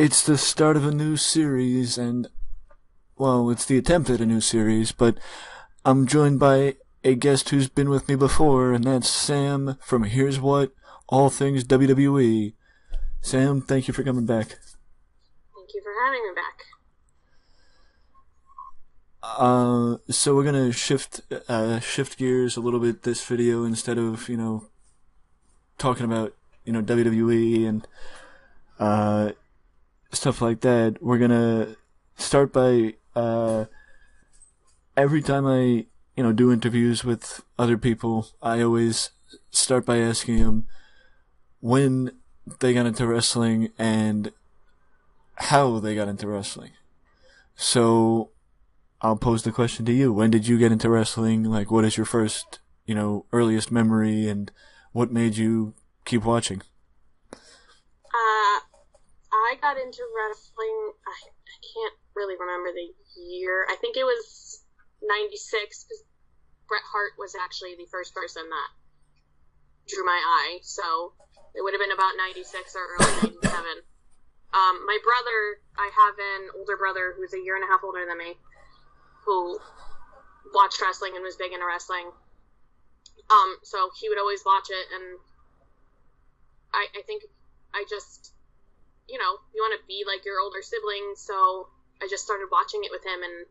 it's the start of a new series, and, well, it's the attempt at a new series, but I'm joined by a guest who's been with me before, and that's Sam from Here's What, All Things WWE. Sam, thank you for coming back. Thank you for having me back. So we're gonna shift gears a little bit this video. Instead of, talking about, WWE and, stuff like that, we're gonna start by, every time I, do interviews with other people, I always start by asking them when they got into wrestling and how they got into wrestling. So, I'll pose the question to you. When did you get into wrestling? Like, what is your first, earliest memory, and what made you keep watching? I got into wrestling, I can't really remember the year. I think it was 96, because Bret Hart was actually the first person that drew my eye, so it would have been about 96 or early 97. My brother, I have an older brother who's a year and a half older than me, who watched wrestling and was big into wrestling. So he would always watch it, and I think I just, you want to be like your older sibling, so I just started watching it with him, and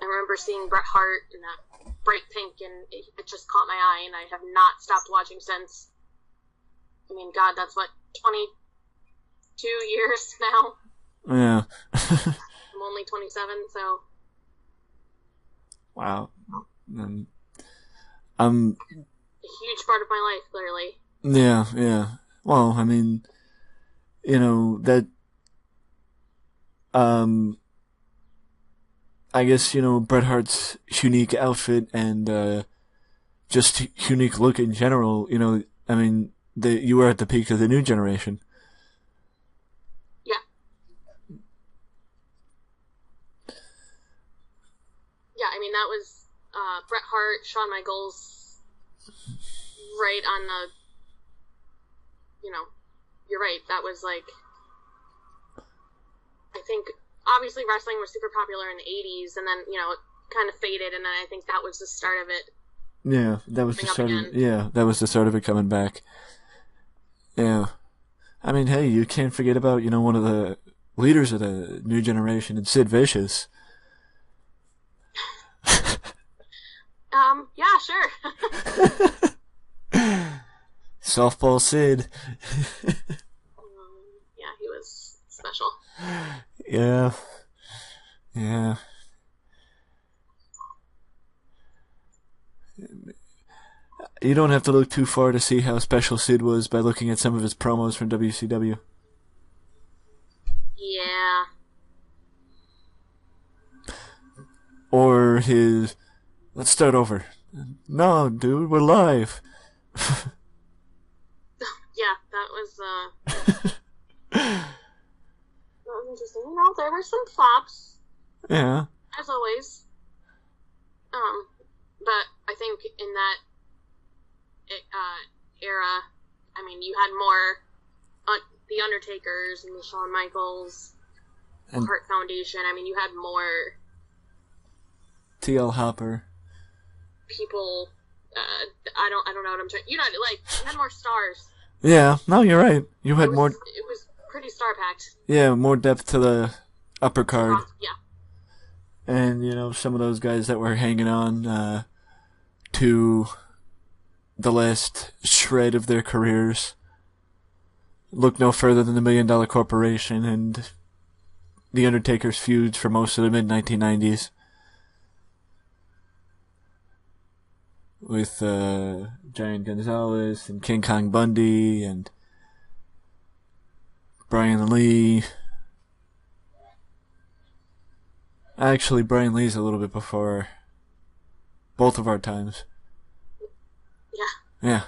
I remember seeing Bret Hart in that bright pink, and it just caught my eye, and I have not stopped watching since. I mean, God, that's what, 22 years now? Yeah. I'm only 27, so... Wow. A huge part of my life, clearly. Yeah. Well, I mean, that, I guess, Bret Hart's unique outfit and, just unique look in general, I mean, you were at the peak of the new generation. Yeah. Yeah, I mean, that was, Bret Hart, Shawn Michaels, right on the, you're right, that was like, I think, obviously wrestling was super popular in the 80s, and then, it kind of faded, and then I think that was the start of it. Yeah, that was the start of it. Yeah, that was the start of it coming back. Yeah. I mean, hey, you can't forget about, one of the leaders of the new generation, and Sid Vicious. Yeah, sure. Softball Sid. Yeah, he was special. Yeah. You don't have to look too far to see how special Sid was by looking at some of his promos from WCW. Yeah. Or his... Let's start over. No, dude, we're live. Yeah, that was interesting. There were some flops. Yeah. As always. But I think in that era, I mean, you had more the Undertakers and the Shawn Michaels, and Hart Foundation. I mean, you had more TL Hopper. People. I don't know what I'm trying. You had more stars. Yeah, no, you're right. You had more. It was pretty star packed. Yeah, more depth to the upper card. Yeah. And some of those guys that were hanging on to the last shred of their careers look no further than the $1 Million Corporation and the Undertaker's feuds for most of the mid-1990s. With Giant Gonzalez and King Kong Bundy and Brian Lee. Actually, Brian Lee's a little bit before both of our times. Yeah.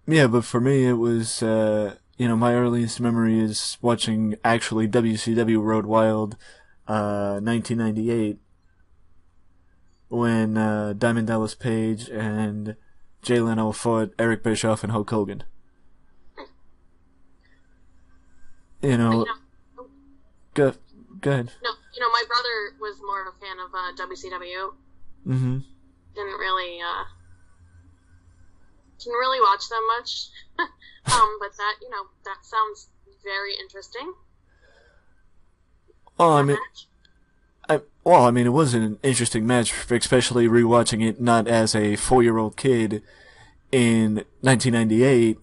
Yeah, but for me it was, my earliest memory is watching actually WCW Road Wild, 1998. When Diamond Dallas Page and Jay Leno fought Eric Bischoff and Hulk Hogan. you But, know, go ahead. no, my brother was more of a fan of WCW. Mm-hmm. Didn't really watch them much. But that sounds very interesting. Well, I mean, it was an interesting match, especially rewatching it not as a 4-year-old kid in 1998,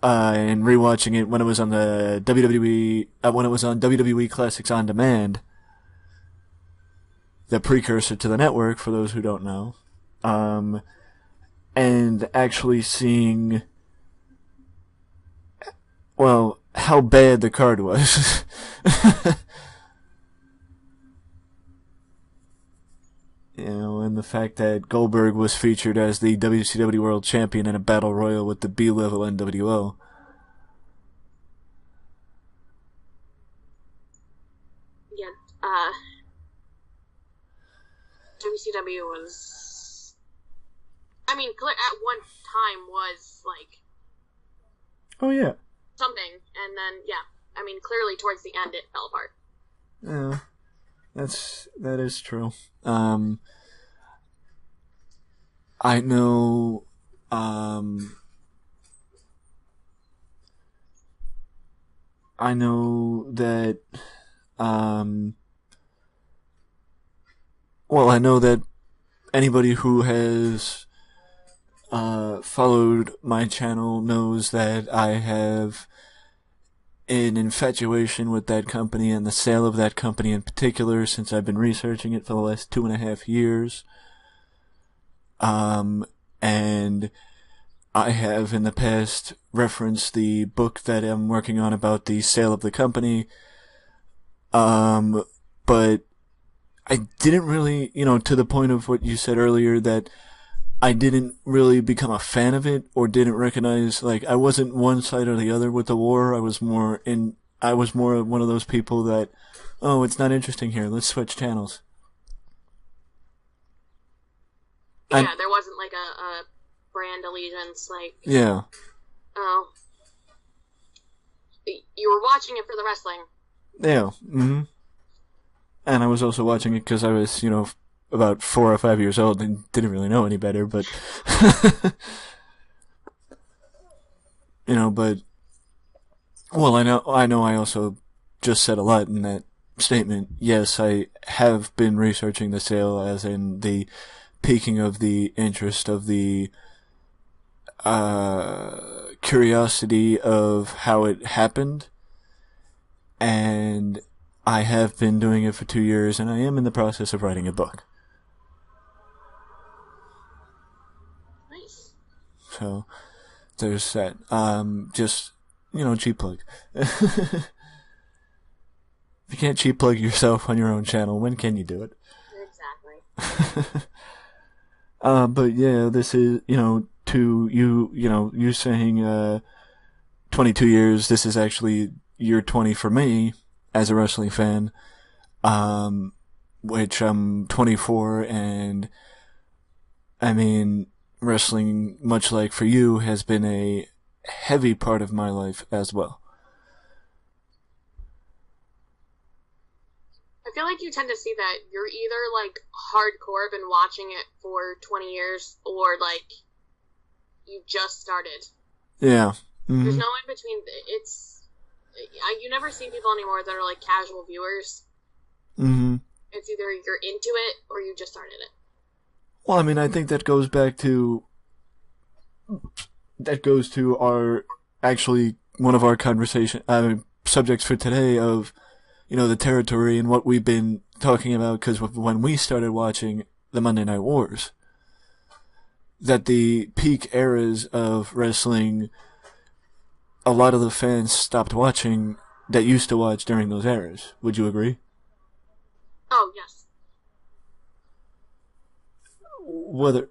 and rewatching it when it was on the WWE, when it was on WWE Classics on Demand, the precursor to the network, for those who don't know, and actually seeing, well, how bad the card was. And the fact that Goldberg was featured as the WCW World Champion in a battle royal with the B-level NWO. Yeah, WCW was, at one time was, like, Oh, yeah. something, and then, clearly towards the end it fell apart. Yeah, that is true. I know, I know that, I know that anybody who has, followed my channel knows that I have an infatuation with that company and the sale of that company in particular, since I've been researching it for the last 2.5 years. And I have in the past referenced the book that I'm working on about the sale of the company. But I didn't really, to the point of what you said earlier, that I didn't really become a fan of it, or didn't recognize, like, I wasn't one side or the other with the war. I was more one of those people that, oh, it's not interesting here, let's switch channels. Yeah, there wasn't like a brand allegiance, like, Yeah. oh, you were watching it for the wrestling. Yeah. Mm-hmm. And I was also watching it because I was, about 4 or 5 years old and didn't really know any better, but, I know I also just said a lot in that statement. Yes, I have been researching the sale, as in the peaking of the interest, of the, curiosity of how it happened, and I have been doing it for 2 years, and I am in the process of writing a book. Nice. So, there's that. Just, cheap plug. If you can't cheap plug yourself on your own channel, when can you do it? Exactly. But yeah, this is, to you, you saying, 22 years, this is actually year 20 for me as a wrestling fan, which I'm 24, and wrestling, much like for you, has been a heavy part of my life as well. I feel like you tend to see that you're either, like, hardcore, been watching it for 20 years, or, like, you just started. Yeah. Mm-hmm. There's no in between. You never see people anymore that are, like, casual viewers. Mm-hmm. It's either you're into it, or you just started it. Well, I think that goes back to, our, actually, one of our subjects for today of, the territory and what we've been talking about, because when we started watching the Monday Night Wars, that the peak eras of wrestling, a lot of the fans stopped watching that used to watch during those eras. Would you agree? Oh, yes. Whether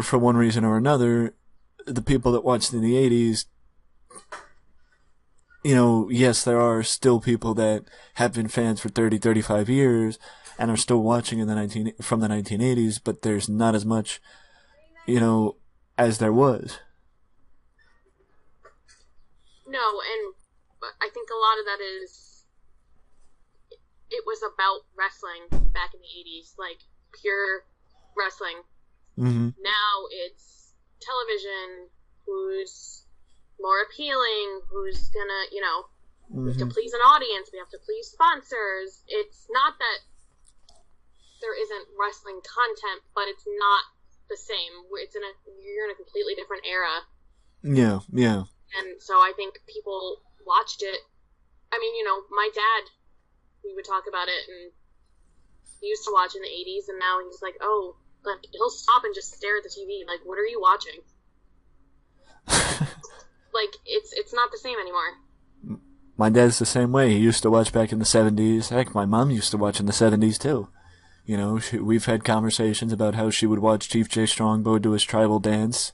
for one reason or another, the people that watched in the 80s, yes, there are still people that have been fans for 30, 35 years and are still watching from the 1980s, but there's not as much, as there was. No, and but I think a lot of that is it was about wrestling back in the 80s, like pure wrestling. Mm-hmm. Now it's television, who's more appealing, who's gonna, you know, we have to please an audience, we have to please sponsors. It's not that there isn't wrestling content, but it's not the same. You're in a completely different era. Yeah, yeah. And so I think people watched it. I mean, you know, my dad, we would talk about it, and he used to watch in the 80s, and now he's like, oh, like, he'll stop and just stare at the TV, like, what are you watching? Like, it's not the same anymore. My dad's the same way. He used to watch back in the 70s. Heck, my mom used to watch in the 70s, too. You know, we've had conversations about how she would watch Chief Jay Strongbow do his tribal dance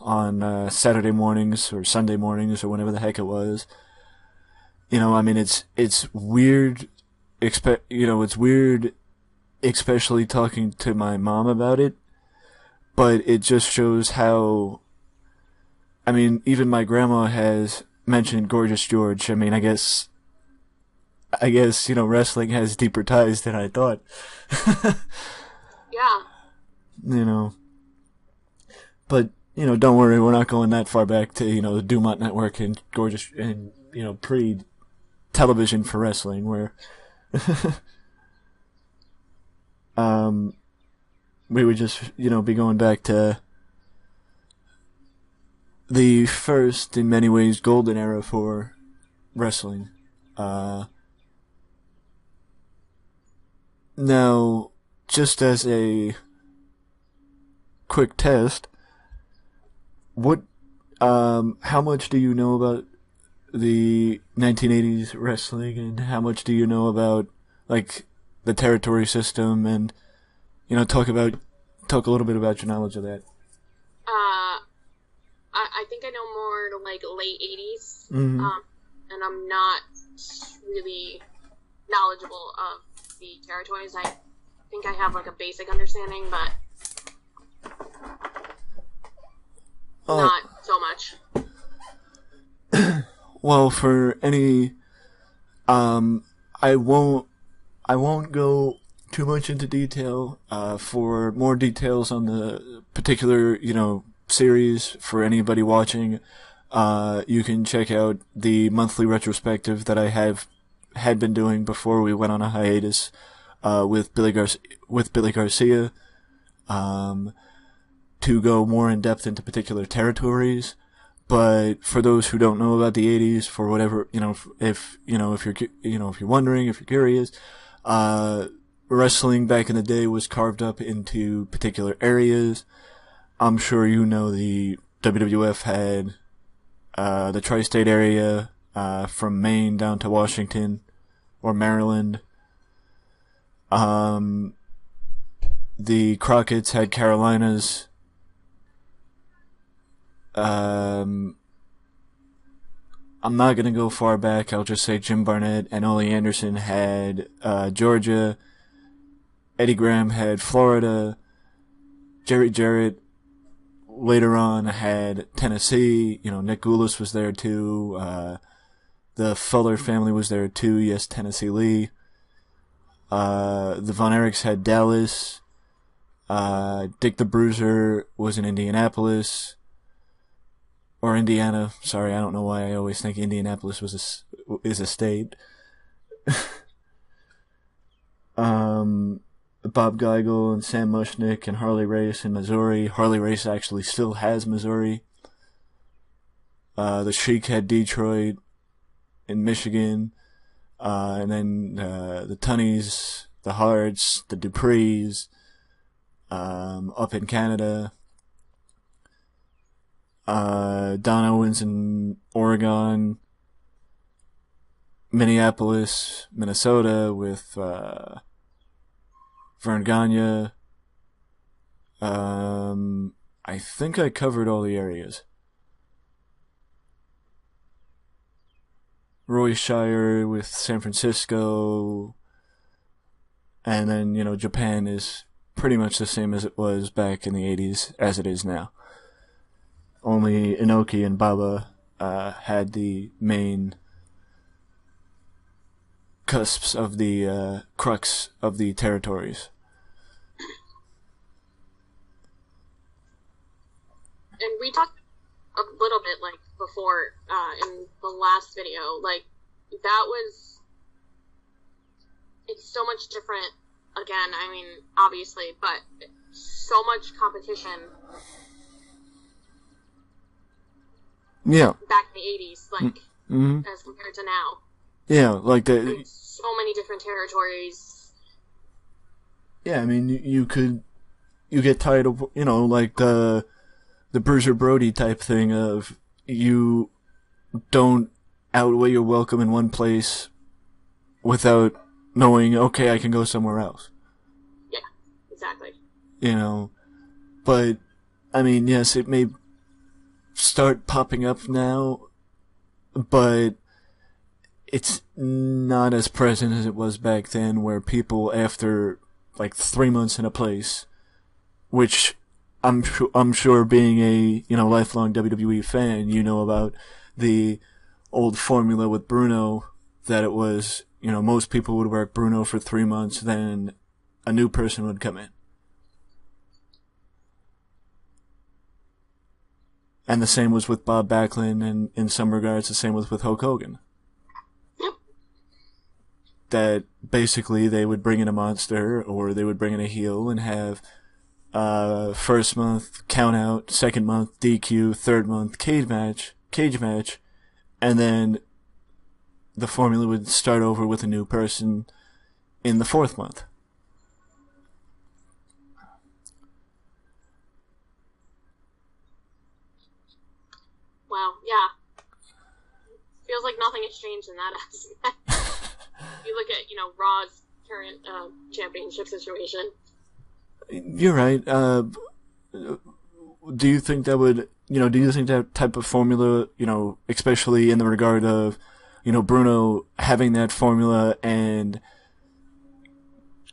on Saturday mornings or Sunday mornings or whenever the heck it was. You know, I mean, it's weird. It's weird, especially talking to my mom about it. But it just shows how. I mean, even my grandma has mentioned Gorgeous George. I mean, I guess, you know, wrestling has deeper ties than I thought. Yeah. You know. But, you know, don't worry, we're not going that far back to, you know, the Dumont Network and Gorgeous, and, you know, pre-television for wrestling, where, we would just, you know, be going back to the first, in many ways, golden era for wrestling. Now, just as a quick test, how much do you know about the 1980s wrestling, and how much do you know about, like, the territory system, and, you know, talk a little bit about your knowledge of that? I think I know more like late 80s, Mm-hmm. and I'm not really knowledgeable of the territories. I think I have like a basic understanding, but not so much. Well, for any, I won't go too much into detail. For more details on the particular, you know, series, for anybody watching, you can check out the monthly retrospective that I had been doing before we went on a hiatus, with Billy Garcia, to go more in depth into particular territories. But for those who don't know about the 80s, for whatever, you know, if you're wondering, if you're curious, wrestling back in the day was carved up into particular areas. I'm sure you know the WWF had the tri-state area, from Maine down to Washington or Maryland. The Crockett's had Carolinas. I'm not gonna go far back. I'll just say Jim Barnett and Ole Anderson had Georgia. Eddie Graham had Florida. Jerry Jarrett later on had Tennessee. You know, Nick Goulas was there too. The Fuller family was there too. Yes, Tennessee Lee. The Von Erichs had Dallas. Dick the Bruiser was in Indianapolis. Or Indiana. Sorry, I don't know why I always think Indianapolis is a state. Bob Geigel and Sam Mushnick and Harley Race in Missouri. Harley Race actually still has Missouri. The Sheik had Detroit in Michigan. And then the Tunnies, the Harts, the Duprees, up in Canada. Don Owens in Oregon, Minneapolis, Minnesota with Vern Gagne. I think I covered all the areas. Roy Shire with San Francisco, and then, you know, Japan is pretty much the same as it was back in the 80s as it is now. Only Inoki and Baba had the main cusps of the crux of the territories. And we talked a little bit, like, before, in the last video, like, that was, it's so much different, again, I mean, obviously, but so much competition. Yeah. Back in the 80s, like, as compared to now. Yeah, like so many different territories. Yeah, I mean, you get tired of, like the Bruiser Brody type thing of you don't outweigh your welcome in one place without knowing, okay, I can go somewhere else. Yeah, exactly. But, I mean, yes, it may start popping up now, but it's not as present as it was back then, where people, after like 3 months in a place, which I'm sure being a lifelong WWE fan, about the old formula with Bruno, that it was most people would work Bruno for 3 months, then a new person would come in. And the same was with Bob Backlund, and in some regards the same was with Hulk Hogan. Yep. That basically they would bring in a monster, or they would bring in a heel and have first month count out, second month DQ, third month cage match, and then the formula would start over with a new person in the fourth month. Wow, yeah. Feels like nothing has changed in that aspect. You look at, Raw's current championship situation. You're right. Do you think that would, do you think that type of formula, especially in the regard of, Bruno having that formula and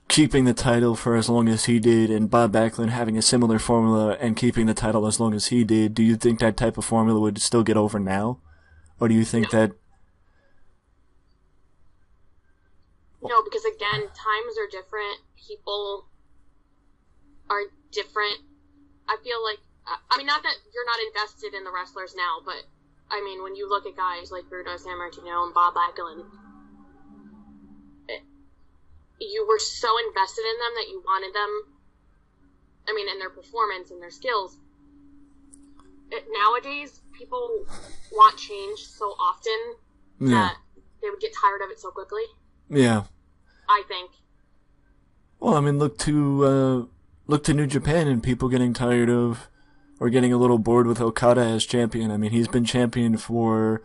keeping the title for as long as he did, and Bob Backlund having a similar formula and keeping the title as long as he did, do you think that type of formula would still get over now? Or do you think that... No, because again, times are different, people are different. I feel like, not that you're not invested in the wrestlers now, but, when you look at guys like Bruno Sammartino and Bob Backlund, you were so invested in them that you wanted them, in their performance and their skills. Nowadays, people want change so often that they would get tired of it so quickly. Yeah. I think. Well, look to New Japan and people getting tired of, or getting a little bored with Okada as champion. He's been champion for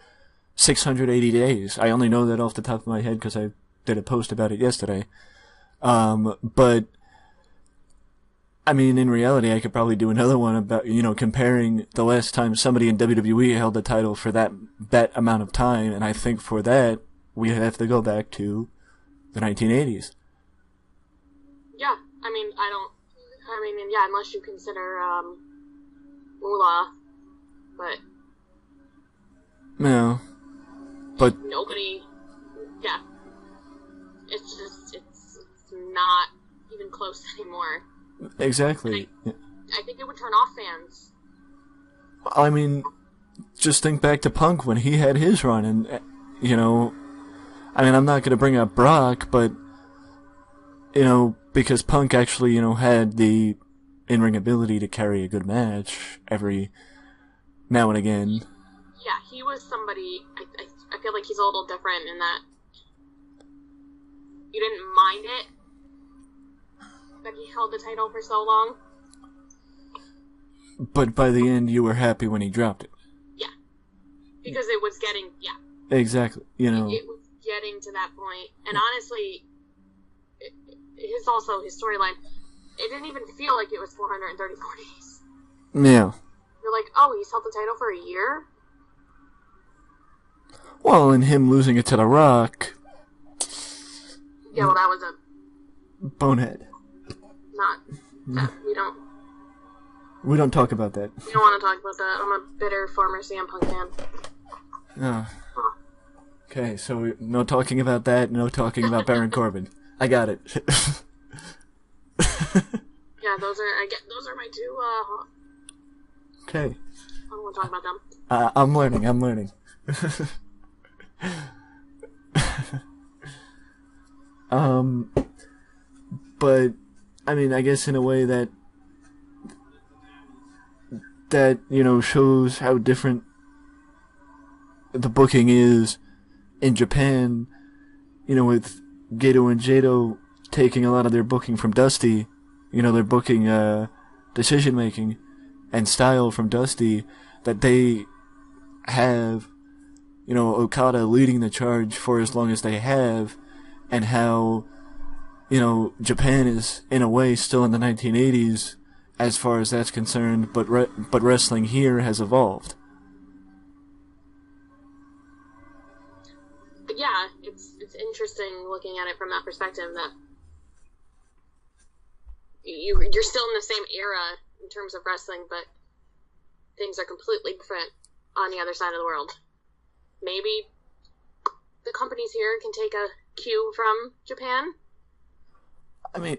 680 days. I only know that off the top of my head because I did a post about it yesterday. But, in reality, I could probably do another one about, comparing the last time somebody in WWE held the title for that amount of time, and I think for that, we have to go back to the 1980s. Yeah, unless you consider, Moolah, but... No. But... Nobody... Yeah. It's just, it's not even close anymore. Exactly. I think it would turn off fans. Just think back to Punk when he had his run, and, I'm not going to bring up Brock, but, because Punk actually, had the in-ring ability to carry a good match every now and again. Yeah, he was somebody, I feel like he's a little different in that you didn't mind it that he held the title for so long. But by the end, you were happy when he dropped it. Yeah. Because it was getting, Exactly, It was getting to that point. And honestly, his storyline, it didn't even feel like it was 434 days. Yeah. You're like, oh, he's held the title for a year? Well, and him losing it to The Rock... Yeah, well, that was a... bonehead. We don't talk about that. We don't want to talk about that. I'm a bitter former CM Punk fan. Okay, so no talking about that, no talking about Baron Corbin. I got it. Yeah, those are my two. Okay. I don't want to talk about them. I'm learning. But I mean, I guess in a way that shows how different the booking is in Japan. With Gedo and Jado taking a lot of their booking from Dusty, their booking decision making and style from Dusty, that they have, Okada leading the charge for as long as they have, and how, Japan is, in a way, still in the 1980s as far as that's concerned, but wrestling here has evolved. Yeah, it's interesting looking at it from that perspective, that you're still in the same era in terms of wrestling, but things are completely different on the other side of the world. Maybe the companies here can take a cue from Japan. I mean,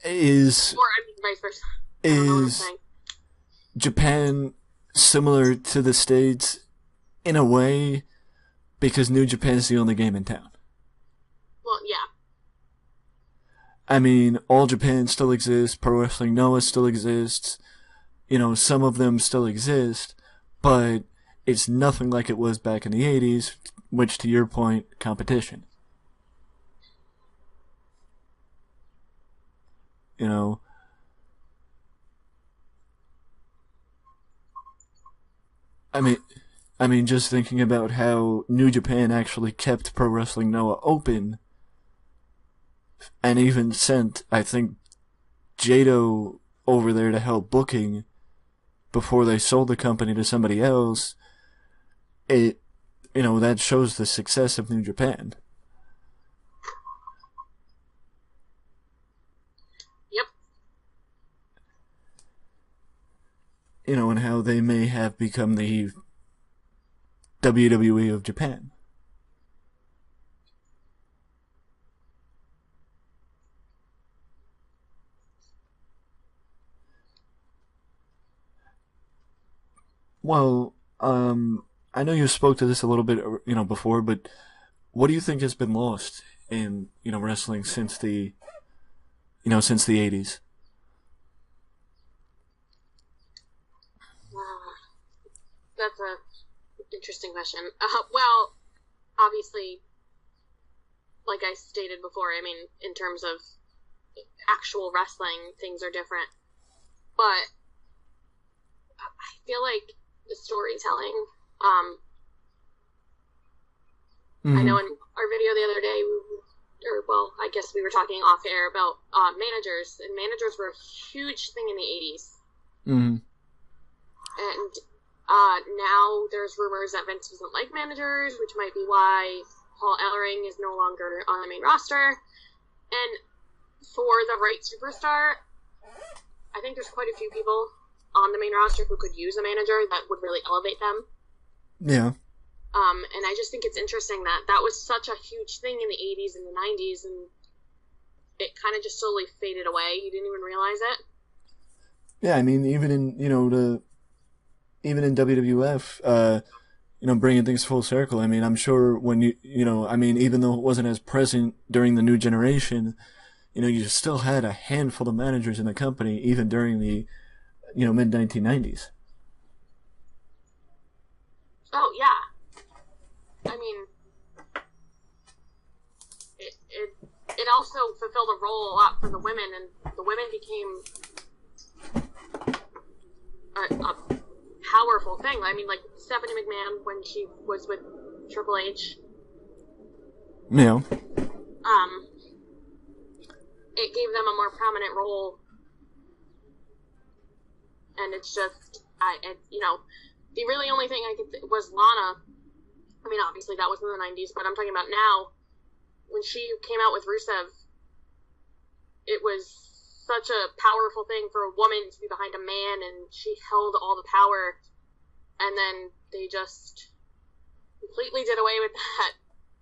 vice versa. Is Japan similar to the States in a way, because New Japan is the only game in town? Well, yeah. I mean, All Japan still exists, Pro Wrestling Noah still exists, some of them still exist, but it's nothing like it was back in the 80s, which, to your point, competition. I mean, just thinking about how New Japan actually kept Pro Wrestling Noah open, and even sent, I think, Jado over there to help booking before they sold the company to somebody else, that shows the success of New Japan. Yep. And how they may have become the WWE of Japan. Well, I know you spoke to this a little bit, before, but what do you think has been lost in, wrestling since the 80s? That's a interesting question. Well, obviously, like I stated before, I mean, in terms of actual wrestling, things are different. But I feel like the storytelling, I know in our video the other day, I guess we were talking off air about managers, and managers were a huge thing in the 80s. Mm-hmm. And now there's rumors that Vince doesn't like managers, which might be why Paul Ellering is no longer on the main roster. And for the right superstar, I think there's quite a few people on the main roster who could use a manager that would really elevate them. Yeah. And I just think it's interesting that was such a huge thing in the 80s and the 90s, and it kind of just slowly faded away. You didn't even realize it. Yeah, I mean, even in WWF, bringing things full circle. I mean, I'm sure when even though it wasn't as present during the New Generation, you still had a handful of managers in the company, even during the, mid 1990s. Oh yeah. I mean, it also fulfilled a role a lot for the women, and the women became a powerful thing. I mean, like Stephanie McMahon when she was with Triple H. Yeah. It gave them a more prominent role, and it's just, the really only thing I could was Lana. I mean, obviously that was in the 90s, but I'm talking about now. When she came out with Rusev, it was such a powerful thing for a woman to be behind a man, and she held all the power, and then they just completely did away with that.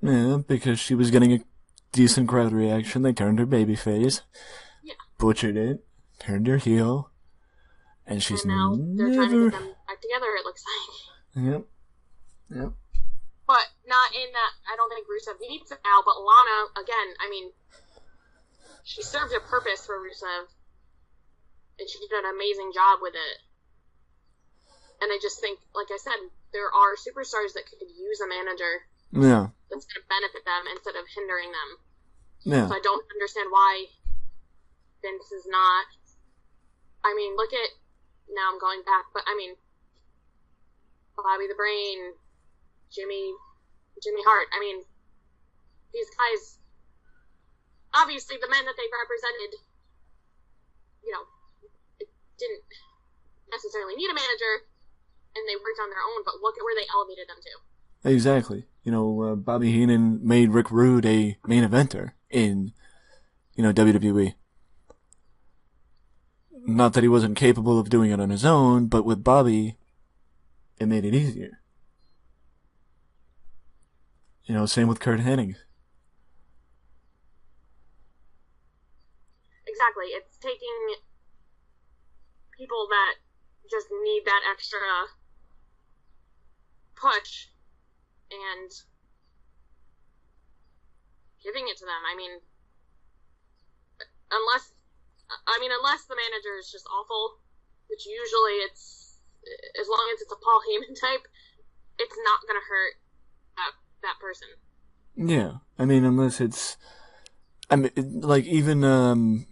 Yeah, because she was getting a decent crowd reaction. They turned her babyface, Yeah. butchered it, turned her heel, and she's And now they're trying to get them back together, it looks like. Yep. Yep. But not in that, I don't think Rusev needs it now, but Lana, again, I mean, she served a purpose for Rusev, and she did an amazing job with it. And I just think, like I said, there are superstars that could use a manager that's going to benefit them instead of hindering them. Yeah. So I don't understand why Vince is not. I mean, look at, now I'm going back, but I mean, Bobby the Brain, Jimmy Hart. I mean, these guys, obviously the men that they represented, didn't necessarily need a manager, and they worked on their own, but look at where they elevated them to. Exactly. Bobby Heenan made Rick Rude a main eventer in, WWE. Not that he wasn't capable of doing it on his own, but with Bobby, it made it easier. Same with Kurt Hennig. Exactly. It's taking people that just need that extra push and giving it to them. I mean, unless the manager is just awful, which usually it's, as long as it's a Paul Heyman type, it's not going to hurt that person. Yeah. I mean, unless it's, like, even,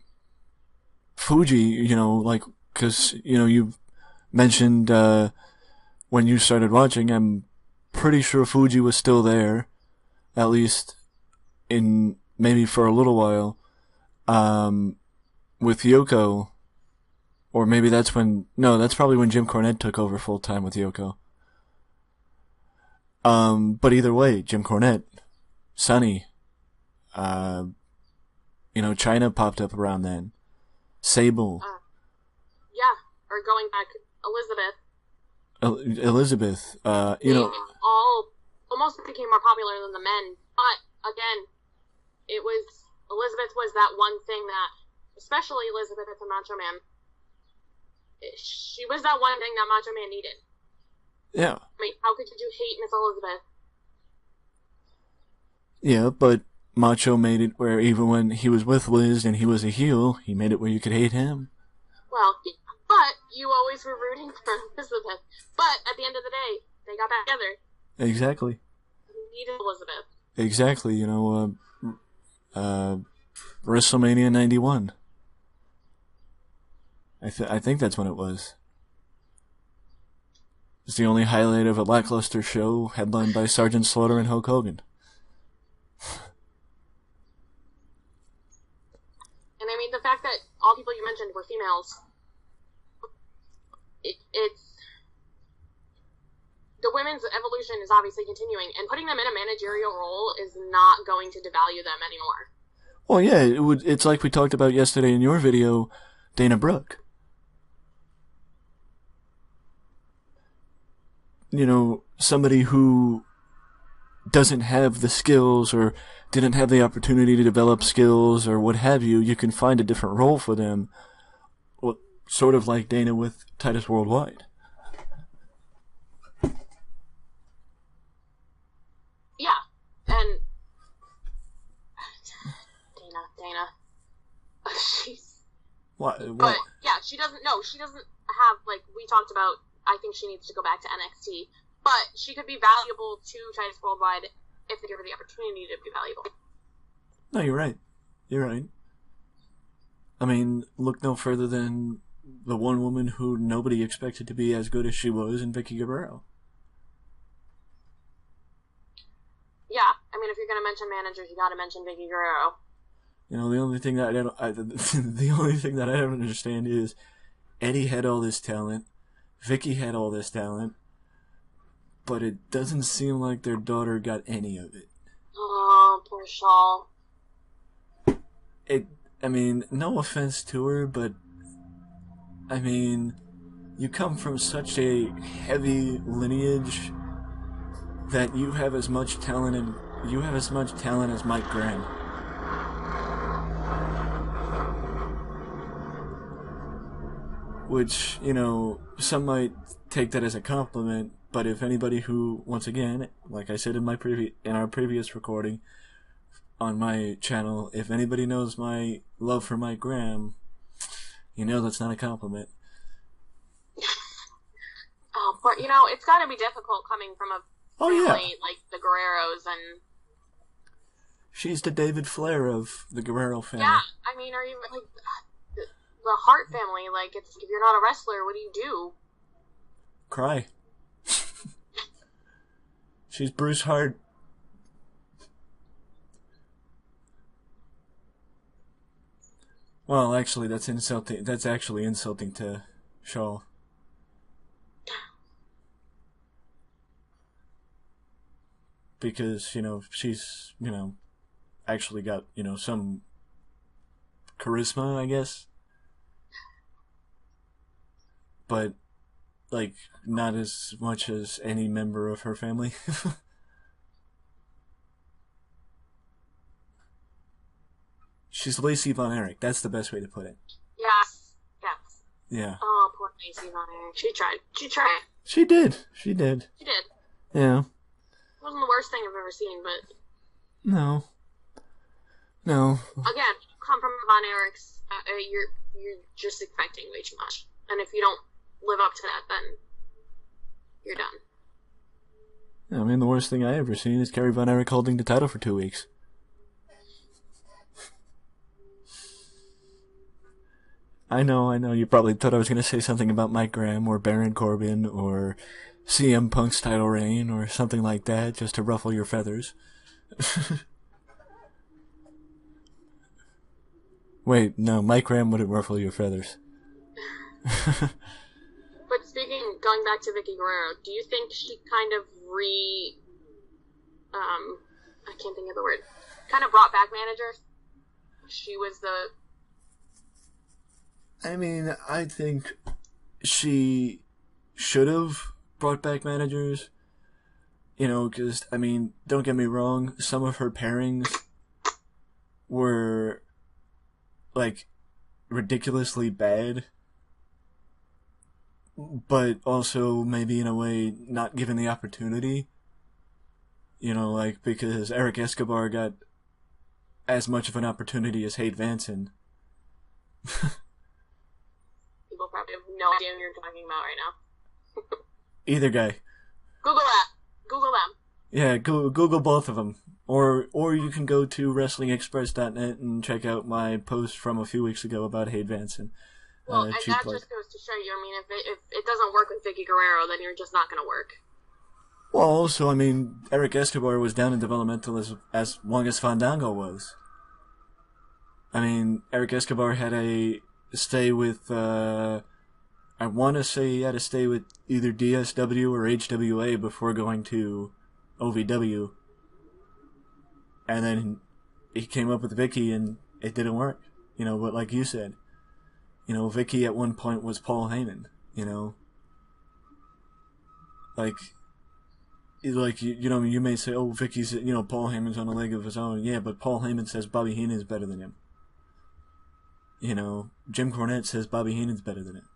Fuji, because, you mentioned, when you started watching, I'm pretty sure Fuji was still there, at least maybe for a little while, with Yoko, or maybe that's probably when Jim Cornette took over full time with Yoko. But either way, Jim Cornette, Sonny, China popped up around then. Sable. Yeah, or going back, Elizabeth. Elizabeth, all almost became more popular than the men, but again, Elizabeth was that one thing that, especially Elizabeth as a Macho Man, she was that one thing that Macho Man needed. Yeah. I mean, how could you hate Miss Elizabeth? Yeah, but Macho made it where even when he was with Liz and he was a heel, he made it where you could hate him. Well, but you always were rooting for Elizabeth. But at the end of the day, they got back together. Exactly. You needed Elizabeth. Exactly, WrestleMania 91. I think that's when it was. It's the only highlight of a lackluster show headlined by Sergeant Slaughter and Hulk Hogan. And I mean, the fact that all people you mentioned were females, it's... The women's evolution is obviously continuing, and putting them in a managerial role is not going to devalue them anymore. Well, yeah, it's like we talked about yesterday in your video, Dana Brooke. Somebody who doesn't have the skills or didn't have the opportunity to develop skills or what have you, you can find a different role for them. Well, sort of like Dana with Titus Worldwide. Yeah, and Dana. She's... What? But, yeah, she doesn't have, like, we talked about, I think she needs to go back to NXT, but she could be valuable to Titus Worldwide if they give her the opportunity to be valuable. No, you're right. You're right. I mean, look no further than the one woman who nobody expected to be as good as she was in Vicky Guerrero. Yeah, I mean, if you're going to mention managers, you got to mention Vicky Guerrero. The only thing that the only thing that I don't understand is Eddie had all this talent, Vicky had all this talent, but it doesn't seem like their daughter got any of it. Oh, poor Shaw. I mean, no offense to her, but I mean, you come from such a heavy lineage that you have as much talent as Mike Graham. Which, you know, some might take that as a compliment, but if anybody who, once again, like I said in our previous recording on my channel, if anybody knows my love for Mike Graham, you know that's not a compliment. Oh, but you know, it's got to be difficult coming from a family like the Guerreros, and she's the David Flair of the Guerrero family. Yeah, I mean, are you like the Hart family? Like, if you're not a wrestler, what do? Cry. She's Bruce Hart. Well, actually, that's insulting. That's actually insulting to Shaw. Because, you know, she's, you know, actually got, you know, some charisma, I guess. But, like, not as much as any member of her family. She's Lacey Von Erich. That's the best way to put it. Yes. Yeah. Oh, poor Lacey Von Erich. She tried. She did. Yeah. It wasn't the worst thing I've ever seen, but... No. Again, come from Von Erich's, you're just expecting way too much. And if you don't live up to that, then you're done. I mean, the worst thing I ever seen is Kerry Von Erich holding the title for 2 weeks. I know, you probably thought I was going to say something about Mike Graham or Baron Corbin or CM Punk's title reign or something like that, just to ruffle your feathers. Wait, no, Mike Graham wouldn't ruffle your feathers. But going back to Vicky Guerrero, do you think she kind of I can't think of the word, kind of brought back managers? She was I mean, I think she should have brought back managers. You know, because, I mean, don't get me wrong, some of her pairings were, like, ridiculously bad. But also, maybe in a way, not given the opportunity. You know, like, because Eric Escobar got as much of an opportunity as Hade Vanson. People probably have no idea who you're talking about right now. Either guy. Google that. Google them. Yeah, Google both of them. Or you can go to WrestlingExpress.net and check out my post from a few weeks ago about Hade Vanson. Well, and that just goes to show you, I mean, if it doesn't work with Vicky Guerrero, then you're just not going to work. Well, also, I mean, Eric Escobar was down in developmental as long as Fandango was. I mean, Eric Escobar had a stay with, I want to say he had a stay with either DSW or HWA before going to OVW. And then he came up with Vicky and it didn't work. You know, but like you said, you know, Vicky at one point was Paul Heyman, you know. Like you know, you may say, oh, Vicky's, you know, Paul Heyman's on a leg of his own. Yeah, but Paul Heyman says Bobby Heenan's better than him. You know, Jim Cornette says Bobby Heenan's better than him.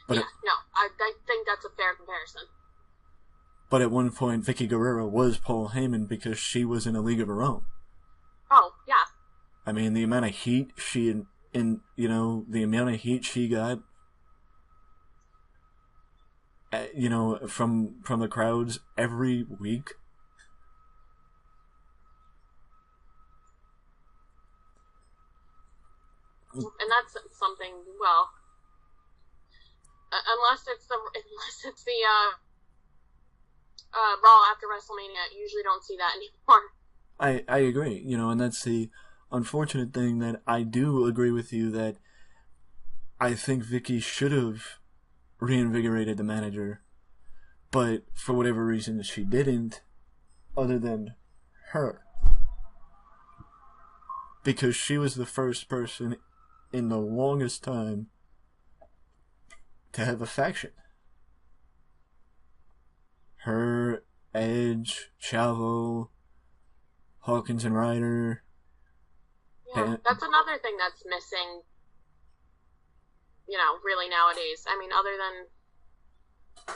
But yeah, no, I think that's a fair comparison. But at one point, Vicky Guerrero was Paul Heyman because she was in a league of her own. Oh, yeah. I mean, the amount of heat the amount of heat she got, you know, from the crowds every week. And that's something, well, unless it's the Raw after WrestleMania, you usually don't see that anymore. I agree, you know, and that's the unfortunate thing that I do agree with you that I think Vicky should have reinvigorated the manager, but for whatever reason she didn't, other than her. Because she was the first person in the longest time to have a faction. Her Edge, Chavo, Hawkins and Ryder. Yeah, that's another thing that's missing, really nowadays. I mean, other than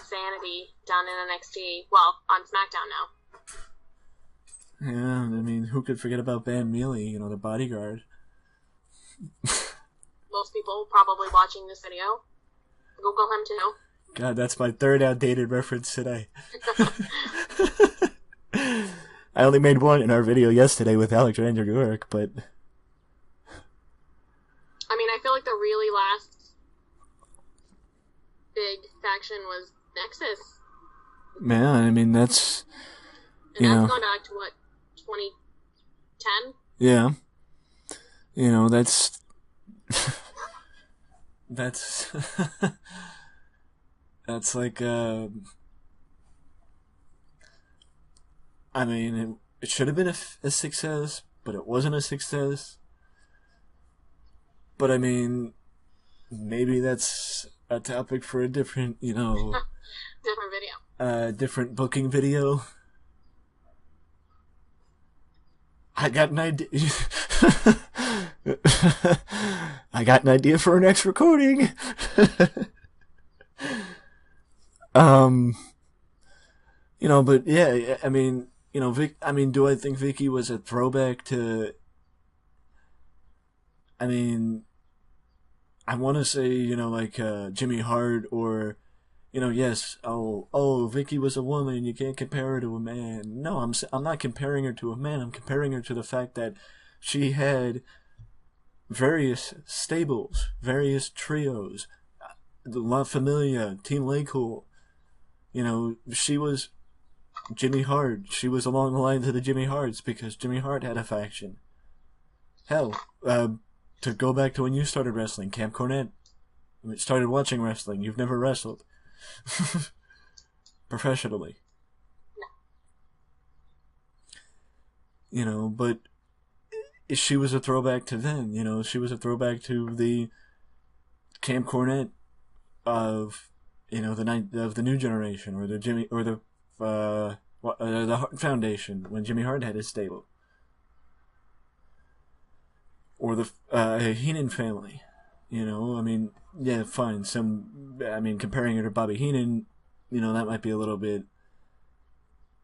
Sanity down in NXT, well, on SmackDown now. Yeah, I mean, who could forget about Bam Mealy, the bodyguard? Most people probably watching this video. Google him too. God, that's my third outdated reference today. I only made one in our video yesterday with Alexander York, but... I mean, I feel like the really last big faction was Nexus. Man, I mean, that's... And that's going back to, what, 2010? Yeah. That's... That's like, I mean, it should have been a success, but it wasn't a success. But I mean, maybe that's a topic for a different, different video. Different booking video. I got an idea. I got an idea for our next recording. But yeah, I mean, do I think Vicky was a throwback to? I mean, I want to say, Jimmy Hart or, yes, Vicky was a woman, you can't compare her to a man. No, I'm not comparing her to a man. I'm comparing her to the fact that she had various stables, various trios, the La Familia, Team Laycool. She was Jimmy Hart. She was along the lines of the Jimmy Harts because Jimmy Hart had a faction. Hell, to go back to when you started wrestling, Camp Cornette, started watching wrestling. You've never wrestled professionally. But she was a throwback to then. She was a throwback to the Camp Cornette of the new generation, or the Hart Foundation when Jimmy Hart had his stable, or the Heenan family. I mean, yeah, fine. Comparing her to Bobby Heenan, that might be a little bit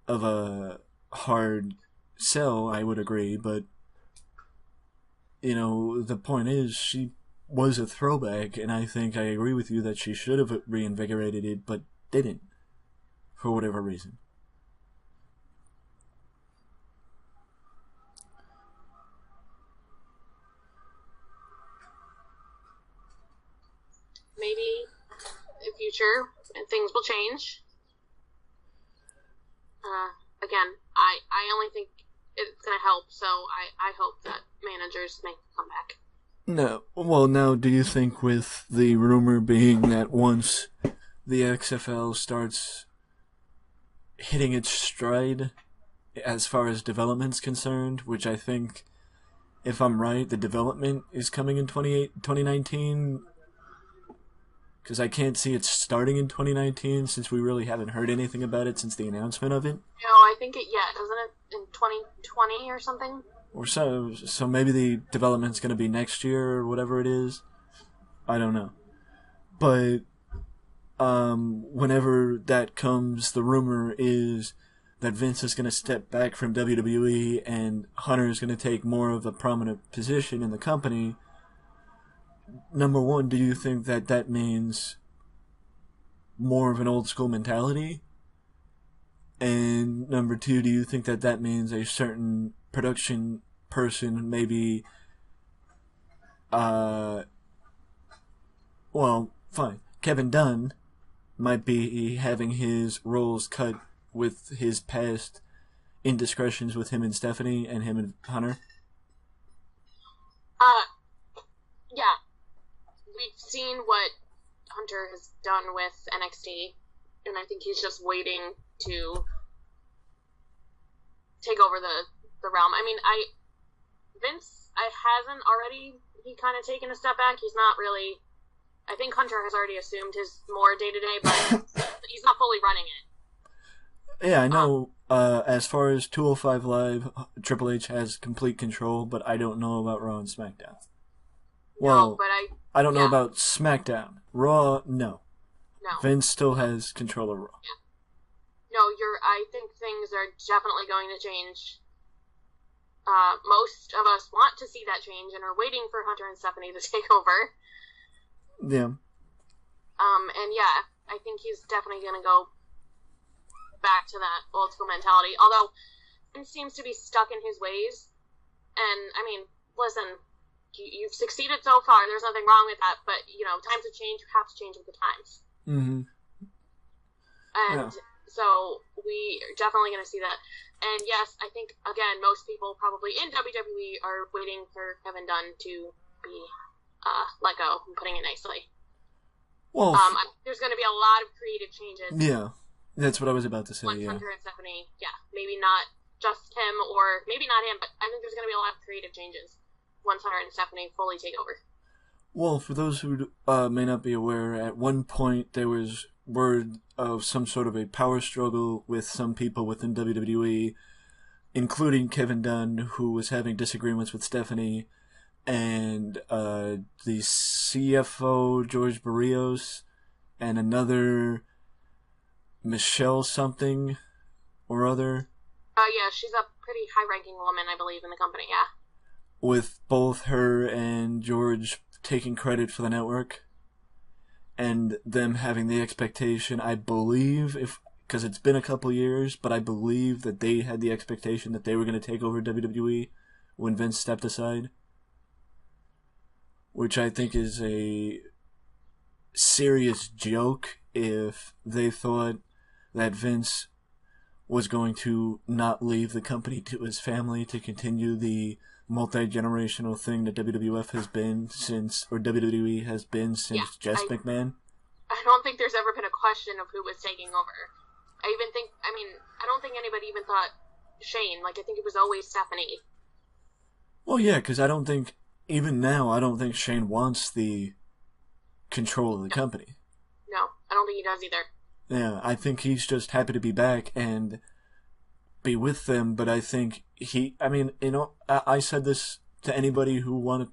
of a hard sell. I would agree, but the point is she was a throwback, and I think I agree with you that she should have reinvigorated it, but didn't, for whatever reason. Maybe in future things will change. Again, I only think it's going to help, so I hope that managers make a comeback. No. Well, now, do you think with the rumor being that once the XFL starts hitting its stride as far as development's concerned, which I think, if I'm right, the development is coming in 2019, because I can't see it starting in 2019 since we really haven't heard anything about it since the announcement of it. No, I think doesn't it in 2020 or something? Or so maybe the development's going to be next year or whatever it is. I don't know. But whenever that comes, the rumor is that Vince is going to step back from WWE and Hunter is going to take more of a prominent position in the company. Number one, do you think that means more of an old school mentality? And number two, do you think that means a certain production person, maybe, well, fine, Kevin Dunn might be having his roles cut with his past indiscretions with him and Stephanie and him and Hunter? Yeah. We've seen what Hunter has done with NXT, and I think he's just waiting to take over the realm. I mean, Vince hasn't already, he kind of taken a step back. He's not really, I think Hunter has already assumed his more day-to-day, but he's not fully running it. Yeah, I know. As far as 205 Live, Triple H has complete control, but I don't know about Raw and SmackDown. Well, no, but I don't know about SmackDown. Raw, no. No. Vince still has control of Raw. Yeah. No, I think things are definitely going to change. Most of us want to see that change and are waiting for Hunter and Stephanie to take over. Yeah. And yeah, I think he's definitely going to go back to that old school mentality. Although, he seems to be stuck in his ways. And, I mean, listen, you've succeeded so far. There's nothing wrong with that. But, times have changed. You have to change with the times. Mm-hmm. And so we are definitely going to see that. And yes, I think, again, most people probably in WWE are waiting for Kevin Dunn to be let go, I'm putting it nicely. Well, there's going to be a lot of creative changes. Yeah, that's what I was about to say. Once Hunter and Stephanie, maybe not just him, or maybe not him, but I think there's going to be a lot of creative changes once Hunter and Stephanie fully take over. Well, for those who may not be aware, at one point there was word of some sort of a power struggle with some people within WWE, including Kevin Dunn, who was having disagreements with Stephanie, and the CFO, George Barrios, and another Michelle something or other. Yeah, she's a pretty high-ranking woman, I believe, in the company, yeah. With both her and George taking credit for the network, and them having the expectation, I believe, because it's been a couple years, but I believe that they had the expectation that they were going to take over WWE when Vince stepped aside, which I think is a serious joke if they thought that Vince was going to not leave the company to his family to continue the multi-generational thing that WWF has been since, or WWE has been since Jess McMahon. I don't think there's ever been a question of who was taking over. I don't think anybody even thought Shane. I think it was always Stephanie. Well, yeah, because I don't think, even now, I don't think Shane wants the control of the company. No, I don't think he does either. Yeah, I think he's just happy to be back and be with them, but I think I said this to anybody who wanted,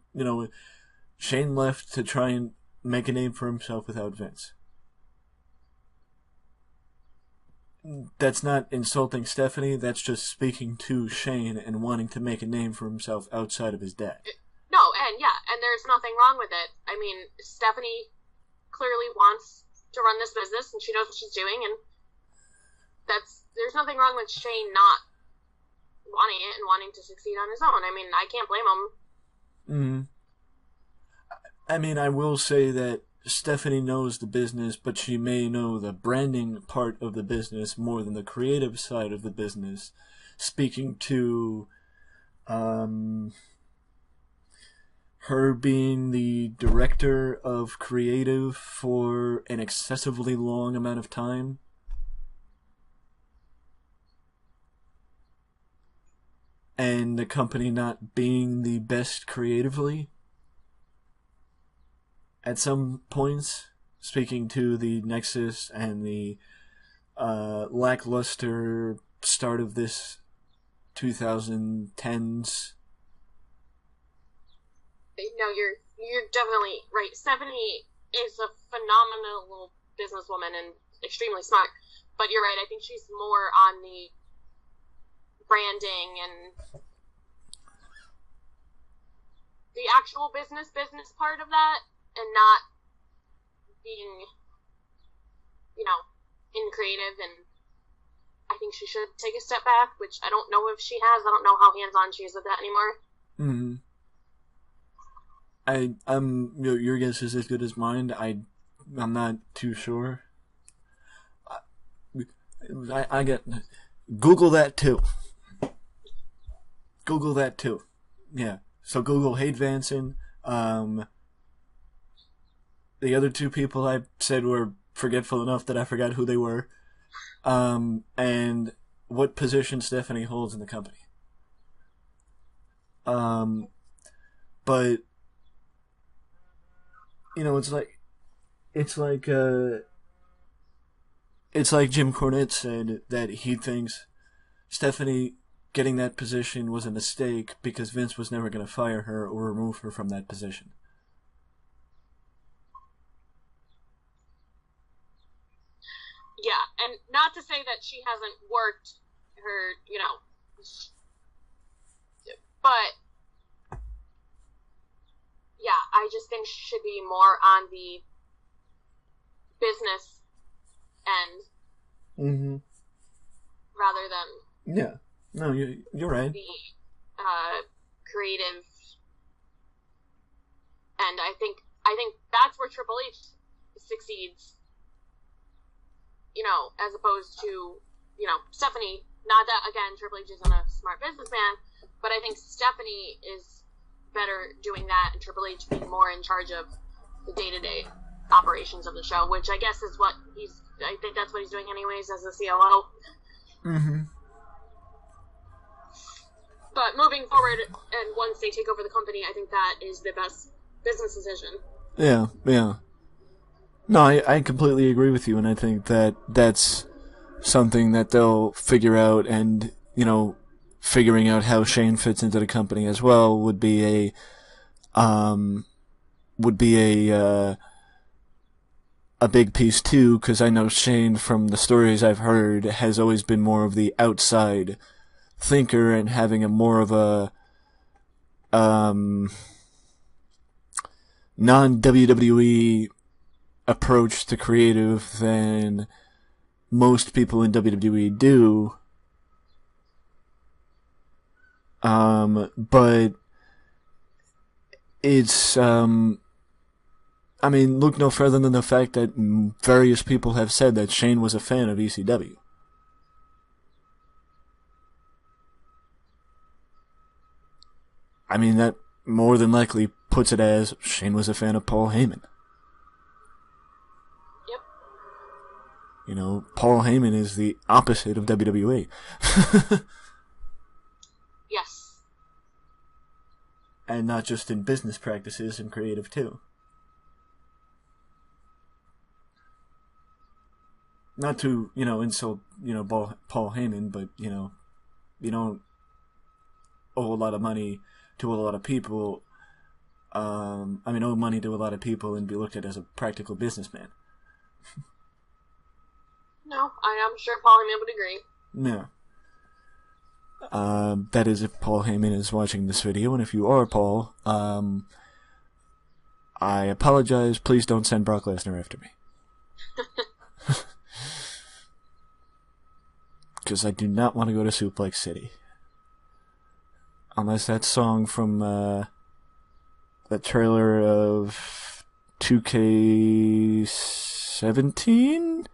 Shane left to try and make a name for himself without Vince. That's not insulting Stephanie, that's just speaking to Shane and wanting to make a name for himself outside of his dad. No, and there's nothing wrong with it. I mean, Stephanie clearly wants to run this business, and she knows what she's doing, and there's nothing wrong with Shane not wanting it and wanting to succeed on his own. I mean, I can't blame him. I will say that Stephanie knows the business, but she may know the branding part of the business more than the creative side of the business. Speaking to her being the director of creative for an excessively long amount of time. And the company not being the best creatively at some points, speaking to the Nexus and the lackluster start of this 2010s. No, you're definitely right. Stephanie is a phenomenal businesswoman and extremely smart, but you're right. I think she's more on the branding and the actual business part of that, and not being, in creative. And I think she should take a step back, which I don't know if she has. I don't know how hands-on she is with that anymore. Your guess is as good as mine. I'm not too sure. I get Google that too. Google that too. Yeah. So Google Hate Vanson. The other two people I said were forgetful enough that I forgot who they were. And what position Stephanie holds in the company. But it's like it's like Jim Cornette said that he thinks Stephanie getting that position was a mistake because Vince was never going to fire her or remove her from that position. Yeah, and not to say that she hasn't worked her, but yeah, I just think she should be more on the business end rather than No, you're right. the creative end. I think that's where Triple H succeeds. As opposed to Stephanie. Not that again Triple H isn't a smart businessman, but I think Stephanie is better doing that, and Triple H being more in charge of the day-to-day operations of the show, which I guess is what I think that's what he's doing anyways as the COO. But moving forward, and once they take over the company, I think that is the best business decision. Yeah. No, I completely agree with you, and I think that that's something that they'll figure out, and, figuring out how Shane fits into the company as well would be a big piece too, because I know Shane, from the stories I've heard, has always been more of the outside thinker and having a more of a non-WWE approach to creative than most people in WWE do. But it's, look no further than the fact that various people have said that Shane was a fan of ECW. That more than likely puts it as Shane was a fan of Paul Heyman. Yep. Paul Heyman is the opposite of WWE. Yes. And not just in business practices and creative too. Not to, insult, Paul Heyman, but, you don't owe a lot of money to a lot of people. Owe money to a lot of people and be looked at as a practical businessman. No, I am sure Paul Heyman would agree. Yeah. That is if Paul Heyman is watching this video, and if you are, Paul, I apologize. Please don't send Brock Lesnar after me. Because I do not want to go to Suplex City. Unless that song from the trailer of 2K17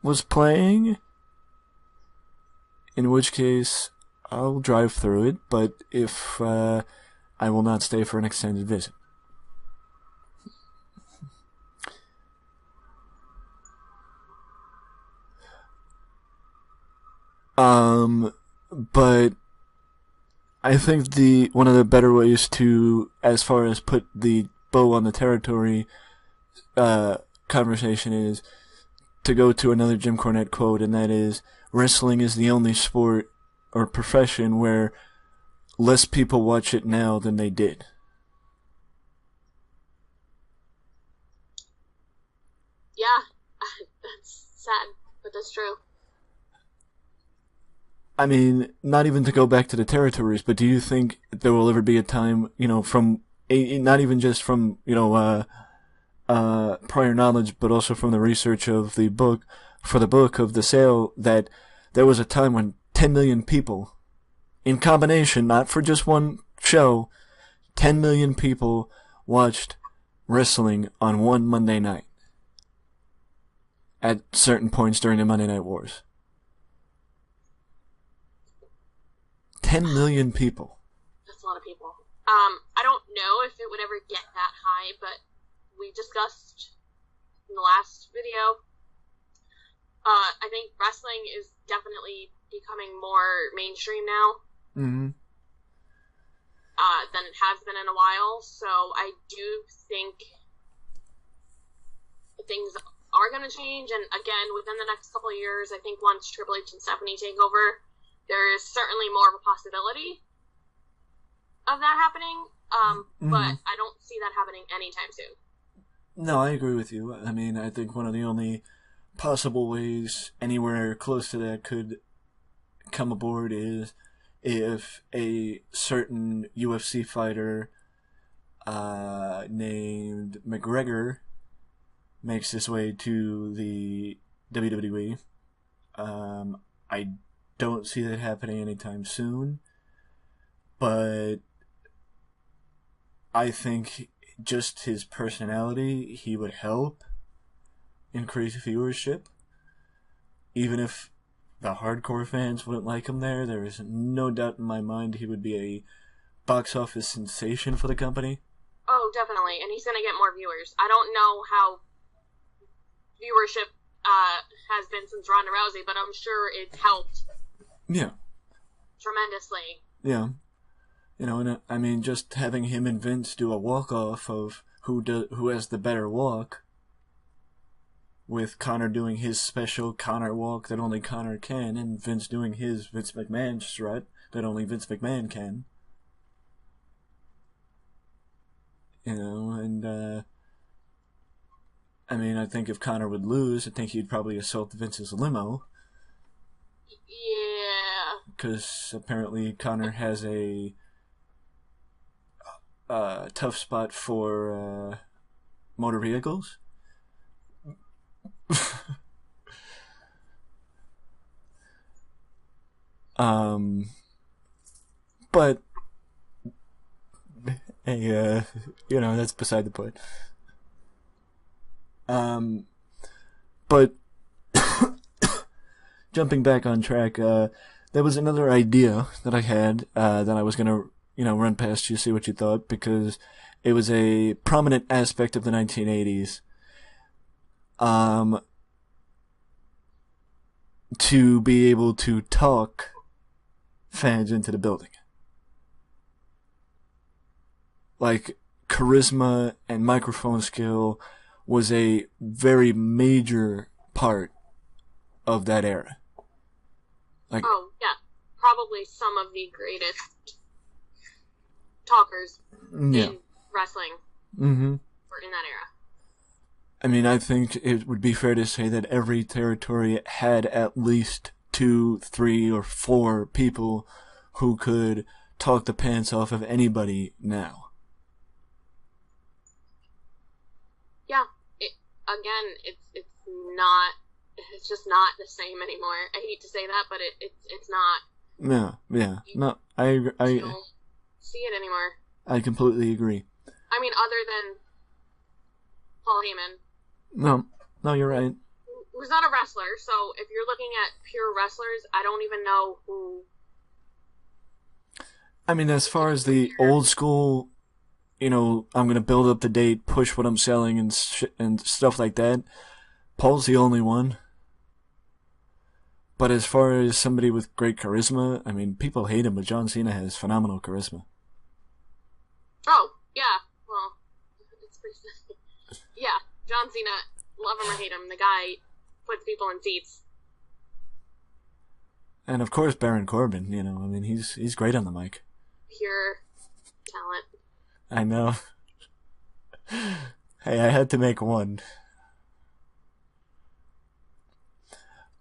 was playing, in which case I'll drive through it, but if I will not stay for an extended visit. But I think one of the better ways to, as far as put the bow on the territory conversation, is to go to another Jim Cornette quote, and that is, wrestling is the only sport or profession where less people watch it now than they did. Yeah, that's sad, but that's true. Not even to go back to the territories, but do you think there will ever be a time, from not even just from, prior knowledge, but also from the research of the book, of the sale, that there was a time when 10 million people, in combination, not for just one show, 10 million people watched wrestling on one Monday night at certain points during the Monday Night Wars. 10 million people. That's a lot of people. I don't know if it would ever get that high, but we discussed in the last video, I think wrestling is definitely becoming more mainstream now. Than it has been in a while. So I do think things are going to change. And again, within the next couple of years, I think once Triple H and Stephanie take over, there is certainly more of a possibility of that happening. But I don't see that happening anytime soon. No, I agree with you. I mean, I think one of the only possible ways anywhere close to that could come aboard is if a certain UFC fighter named McGregor makes his way to the WWE. I don't see that happening anytime soon, but I think just his personality, he would help increase viewership. Even if the hardcore fans wouldn't like him there is no doubt in my mind he would be a box office sensation for the company. Oh, definitely. And he's going to get more viewers. I don't know how viewership has been since Ronda Rousey, but I'm sure it's helped. Yeah. Tremendously. Yeah. You know, and I mean, just having him and Vince do a walk-off of who has the better walk, with Connor doing his special Connor walk that only Connor can, and Vince doing his Vince McMahon strut that only Vince McMahon can. You know, and I mean, I think if Connor would lose, I think he'd probably assault Vince's limo. Yeah. Because apparently Connor has a tough spot for motor vehicles. But hey, you know, that's beside the point. But jumping back on track, there was another idea that I had that I was gonna, you know, run past you, see what you thought, because it was a prominent aspect of the 1980s. To be able to talk fans into the building. Like, charisma and microphone skill was a very major part of that era. Like, oh, yeah. Probably some of the greatest talkers in wrestling were in that era. I mean, I think it would be fair to say that every territory had at least 2, 3, or 4 people who could talk the pants off of anybody now. Yeah. It's just not the same anymore. I hate to say that, but it's not. Yeah. No, I don't see it anymore. I completely agree. I mean, other than Paul Heyman. No, you're right. Who's not a wrestler, so if you're looking at pure wrestlers, I don't even know who. I mean, as far as the old school, you know, I'm gonna build up the date, push what I'm selling, and stuff like that, Paul's the only one. But as far as somebody with great charisma, I mean, people hate him, but John Cena has phenomenal charisma. Oh, yeah. Well, it's pretty yeah. John Cena, love him or hate him, the guy puts people in seats. And of course, Baron Corbin. You know, I mean, he's great on the mic. Pure talent. I know. Hey, I had to make one.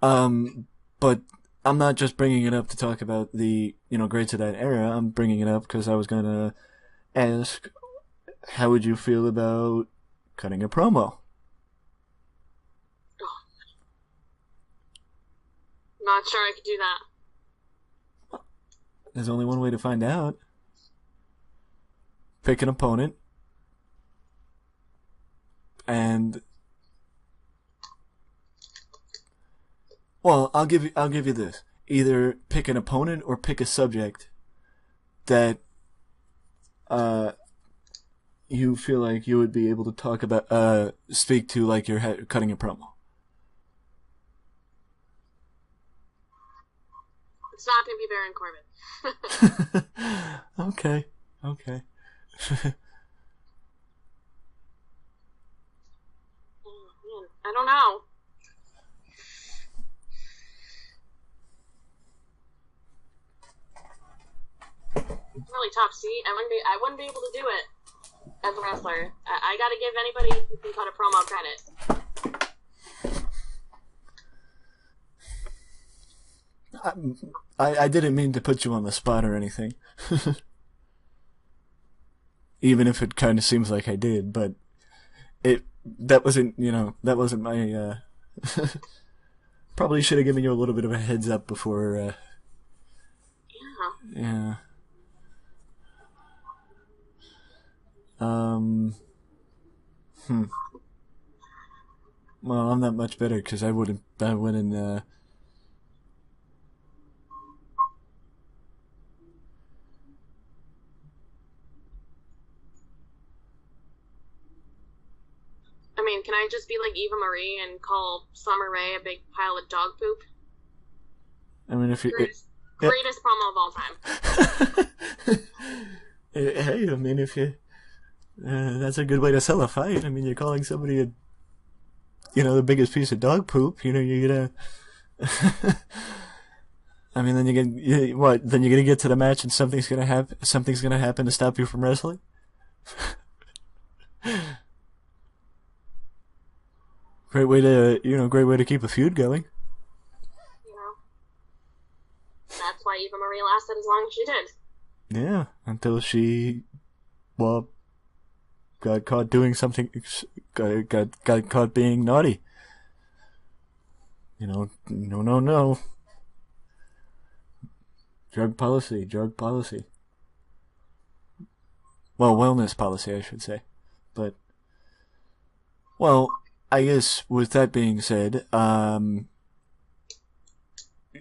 But I'm not just bringing it up to talk about the, you know, greats of that era. I'm bringing it up because I was gonna ask, how would you feel about cutting a promo? Not sure I could do that. There's only one way to find out. Pick an opponent. And well, I'll give you this. Either pick an opponent or pick a subject that you feel like you would be able to talk about, speak to like you're cutting a promo. It's not going to be Baron Corbin. Okay. I don't know. It's really tough. See, I wouldn't be able to do it as a wrestler. I got to give anybody who can cut a promo credit. I didn't mean to put you on the spot or anything. Even if it kind of seems like I did, but that wasn't my, probably should have given you a little bit of a heads up before, yeah. Well, I'm not much better, because I wouldn't, I mean, can I just be like Eva Marie and call Summer Rae a big pile of dog poop? I mean, if you... Greatest promo of all time. Hey, I mean, if you... that's a good way to sell a fight. I mean, you're calling somebody the biggest piece of dog poop. You're gonna... I mean, then then you're gonna get to the match and something's gonna happen to stop you from wrestling? Great way to keep a feud going. That's why Eva Marie lasted as long as she did. Yeah, until she, got caught doing something, got caught being naughty. No. Drug policy. Well, wellness policy, I should say. But, well, I guess with that being said,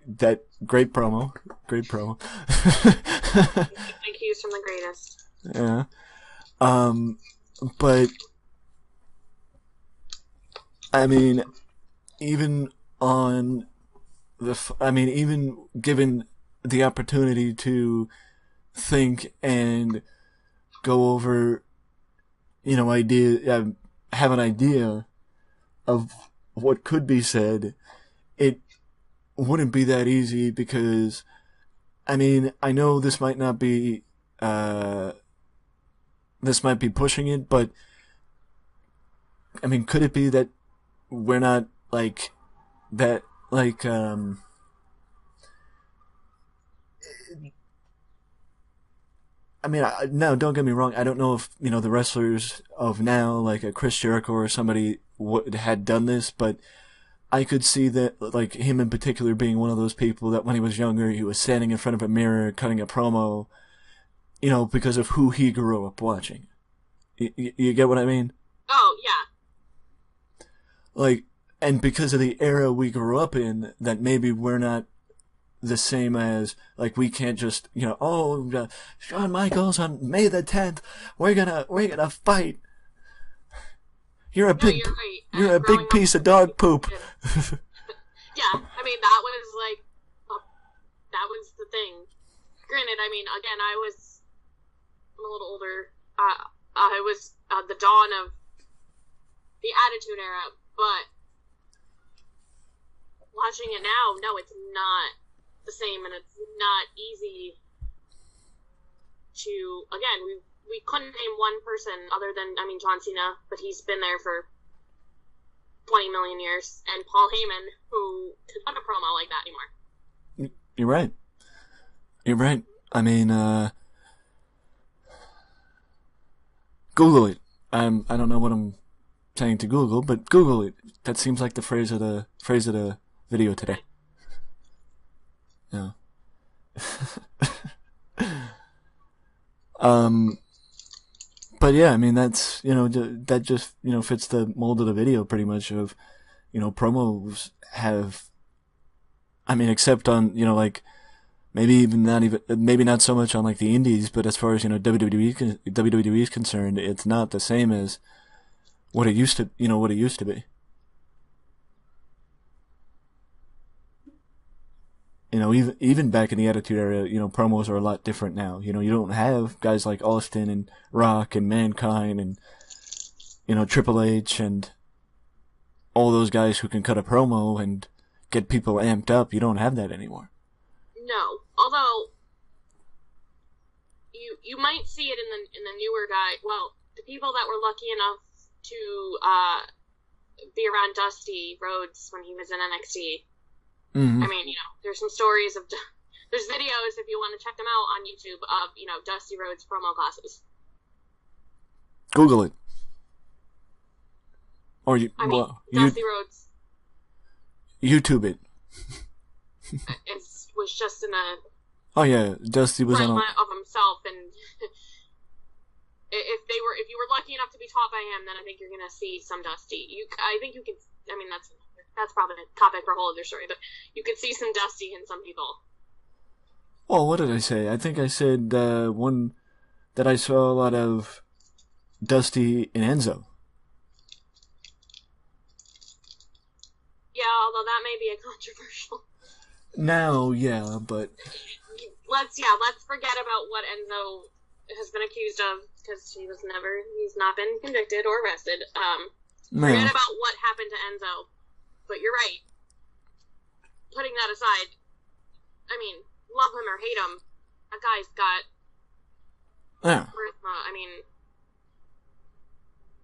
that great promo. Accused from the greatest. Yeah. But I mean, even given the opportunity to think and go over, have an idea of what could be said, it wouldn't be that easy, because, I mean, I know this might not be, this might be pushing it, but, I mean, could it be that we're not, I mean, no, don't get me wrong. I don't know if, the wrestlers of now, like a Chris Jericho or somebody had done this, but I could see that, like, him in particular being one of those people that when he was younger, he was standing in front of a mirror cutting a promo, because of who he grew up watching. You get what I mean? Oh, yeah. Like, and because of the era we grew up in, that maybe we're not the same as, like, we can't just, Shawn Michaels on May the 10th, we're gonna fight. You're a big piece of dog poop. Yeah, I mean, that was the thing. Granted, I mean, again, I'm a little older. I was the dawn of the Attitude Era, but watching it now, no, it's not the same, and it's not easy to, again, we couldn't name one person other than, I mean, John Cena, but he's been there for 20 million years, and Paul Heyman, who could cut a promo like that anymore. You're right. I mean, Google it. I don't know what I'm saying to Google, but Google it. That seems like the phrase of the video today. Yeah. But yeah, I mean, that's, that just, fits the mold of the video pretty much of, promos have, I mean, except on, maybe not so much on, like, the indies, but as far as, WWE is concerned, it's not the same as what it used to be. Even back in the Attitude Era, promos are a lot different now. You don't have guys like Austin and Rock and Mankind and, Triple H and all those guys who can cut a promo and get people amped up. You don't have that anymore. No, although you might see it in the newer guy. Well, the people that were lucky enough to be around Dusty Rhodes when he was in NXT. Mm-hmm. I mean, there's some stories of there's videos if you want to check them out on YouTube of Dusty Rhodes promo classes. Google it. Or Dusty Rhodes. YouTube it. Was just in a. Oh yeah, Dusty was on of himself, and if you were lucky enough to be taught by him, then I think you're gonna see some Dusty. I think you can. I mean, that's probably a topic for a whole other story, but you could see some Dusty in some people. Oh, what did I say? I think I said one that I saw a lot of Dusty and Enzo. Yeah, although that may be a controversial. Now, yeah, but let's forget about what Enzo has been accused of, because he's not been convicted or arrested. Forget about what happened to Enzo. But you're right. Putting that aside, I mean, love him or hate him, that guy's got charisma. I mean,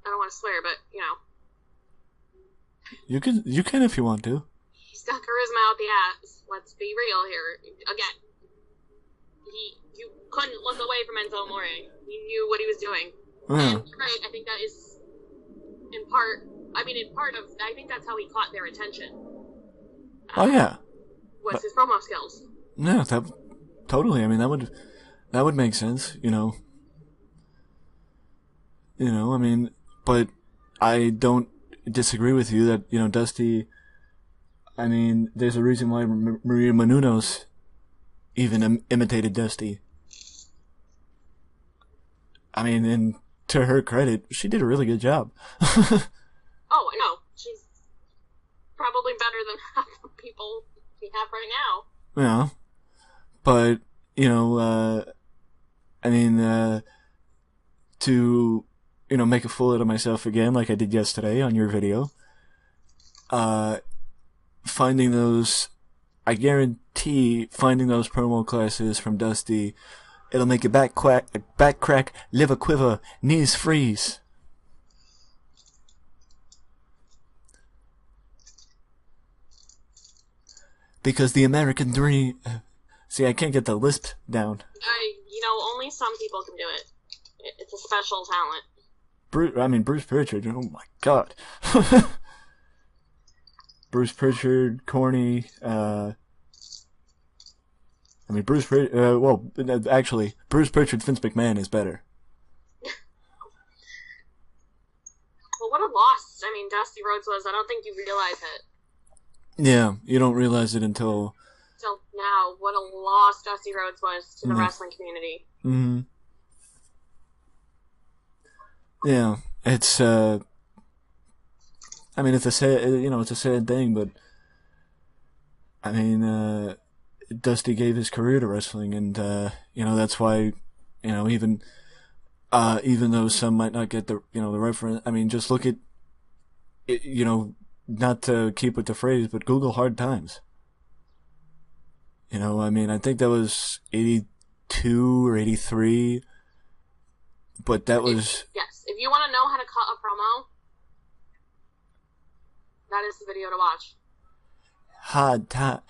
I don't want to swear, but you can if you want to. He's got charisma out the ass. Let's be real here. Again, you couldn't look away from Enzo Amore. He knew what he was doing. Yeah. And you're right. I think that is I think that's how he caught their attention. Oh yeah. Was his promo skills. Yeah, totally. I mean, that would make sense. I mean, but I don't disagree with you that Dusty. I mean, there's a reason why Maria Menounos even imitated Dusty. I mean, and to her credit, she did a really good job. Oh, I know. She's probably better than half the people we have right now. Yeah. But, I mean, to, make a fool out of myself again, like I did yesterday on your video, I guarantee finding those promo classes from Dusty, it'll make your back crack, liver quiver, knees freeze. Because the American dream... See, I can't get the lisp down. Only some people can do it. It's a special talent. Bruce Pritchard, oh my god. Bruce Pritchard, corny, Bruce Pritchard, actually, Bruce Pritchard, Vince McMahon is better. Well, what a loss. Dusty Rhodes was. I don't think you realize it. Yeah, you don't realize it until now. What a loss Dusty Rhodes was to the wrestling community. Mm-hmm. Yeah, it's it's a sad, it's a sad thing, but Dusty gave his career to wrestling, and that's why, even though some might not get the the reference, just look at it, not to keep with the phrase, but Google hard times. I think that was 82 or 83, but that was... Yes, if you want to know how to cut a promo, that is the video to watch. Hard time.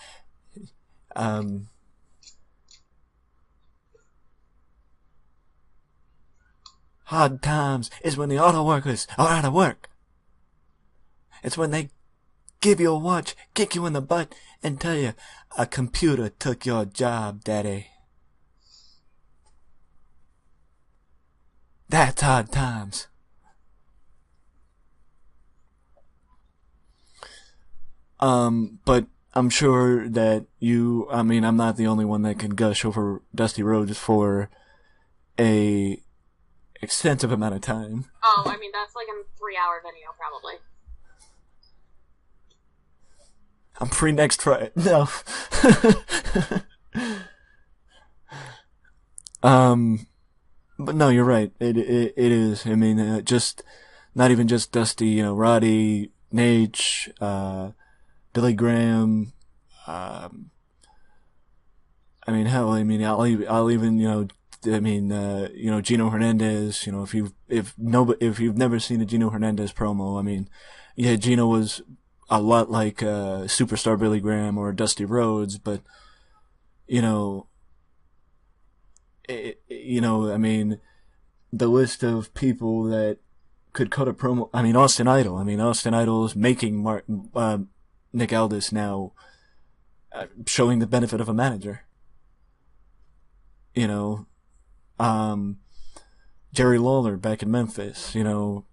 Hard times is when the auto workers are out of work. It's when they give you a watch, kick you in the butt, and tell you, a computer took your job, daddy. That's hard times. But I'm sure that I'm not the only one that can gush over Dusty Rhodes for a extensive amount of time. Oh, that's like a 3-hour video, probably. I'm free next Friday. No. But no, you're right. It is. Just not even just Dusty. Roddy, Nate, Billy Graham. I mean, hell, I mean, I'll even, Gino Hernandez. You know, if you've never seen a Gino Hernandez promo, I mean, yeah, Gino was a lot like superstar Billy Graham or Dusty Rhodes, but you know, I mean, the list of people that could cut a promo. I mean, Austin Idol. I mean, Austin Idol's making Nick Aldis now, showing the benefit of a manager. You know, Jerry Lawler back in Memphis. You know,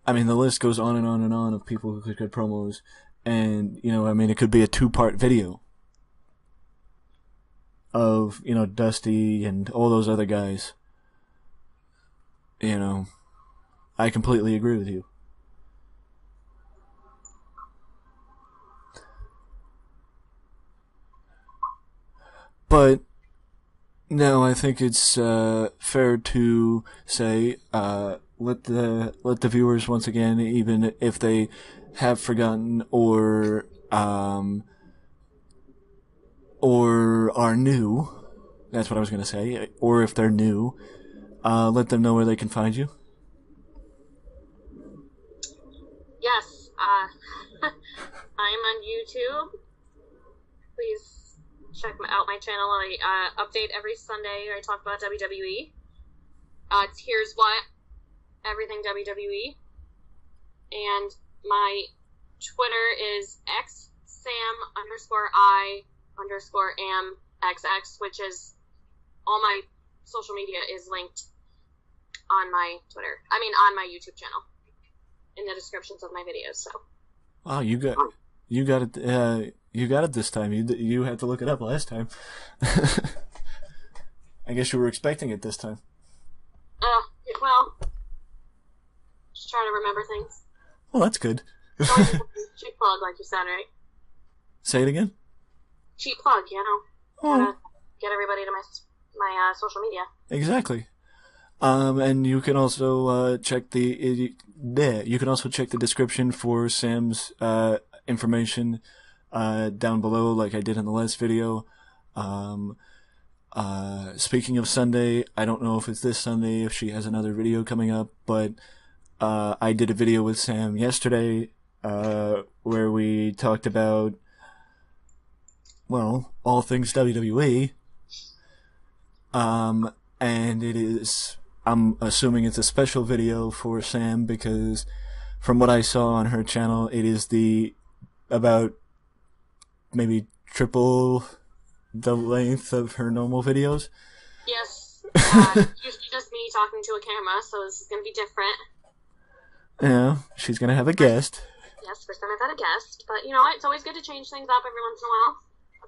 I mean, the list goes on and on and on of people who could cut promos, and you know, I mean, it could be a 2-part video of, you know, Dusty and all those other guys. You know, I completely agree with you. But no, I think it's fair to say, let the viewers once again, even if they have forgotten or are new. That's what I was going to say. Or if they're new, let them know where they can find you. Yes, I'm on YouTube. Please check out my channel. I update every Sunday. I talk about WWE. It's Here's What, everything WWE. And my Twitter is xsam_I_am_XX, which is all my social media is linked on my Twitter. I mean, on my YouTube channel, in the descriptions of my videos. So. Wow, you got it. You got it this time. You had to look it up last time. I guess you were expecting it this time. Well, just trying to remember things. Well, that's good. Cheap plug, like you said, right? Say it again. Cheap plug, you know. Oh. Gotta get everybody to my social media. Exactly. And you can also check the description for Sam's information down below, like I did in the last video. Speaking of Sunday, I don't know if it's this Sunday, if she has another video coming up, but I did a video with Sam yesterday where we talked about, well, all things WWE. And I'm assuming it's a special video for Sam because from what I saw on her channel, it is about maybe triple the length of her normal videos. Yes. Usually just me talking to a camera, so this is going to be different. Yeah, she's going to have a guest. Yes, first time I've had a guest, but you know, it's always good to change things up every once in a while.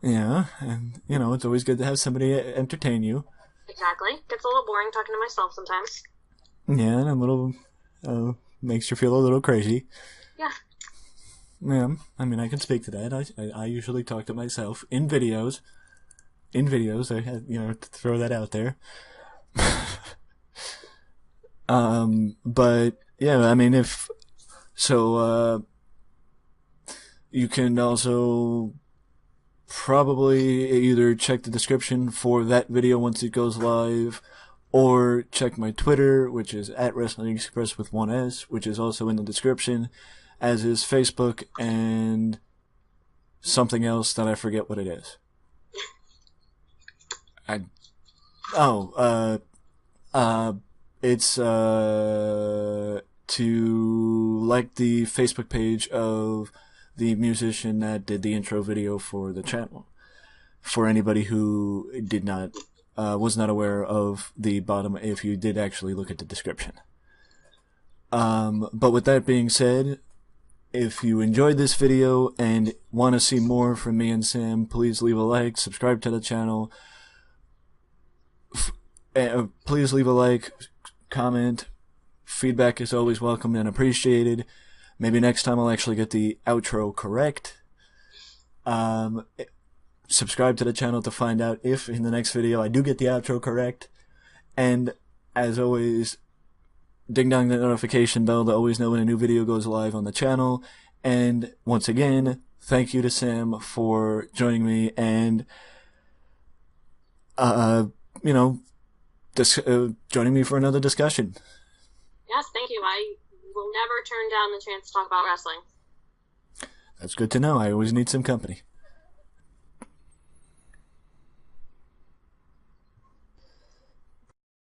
Yeah, and you know, it's always good to have somebody entertain you. Exactly. Gets a little boring talking to myself sometimes. Yeah, and a little, makes you feel a little crazy. Yeah. Yeah, I mean, I can speak to that. I usually talk to myself in videos. I had, to throw that out there. But, yeah, I mean, you can also probably either check the description for that video once it goes live, or check my Twitter, which is @WrestlingExpress with 1S, which is also in the description, as is Facebook and something else that I forget what it is. It's to like the Facebook page of the musician that did the intro video for the channel. For anybody who was not aware of the bottom, if you did actually look at the description. But with that being said, if you enjoyed this video and want to see more from me and Sam, please leave a like, subscribe to the channel. Please leave a like, comment. Feedback is always welcome and appreciated. Maybe next time I'll actually get the outro correct. Subscribe to the channel to find out if in the next video I do get the outro correct. And as always, ding dong the notification bell to always know when a new video goes live on the channel. And once again, thank you to Sam for joining me and, joining me for another discussion. Yes, thank you. I will never turn down the chance to talk about wrestling. That's good to know. I always need some company.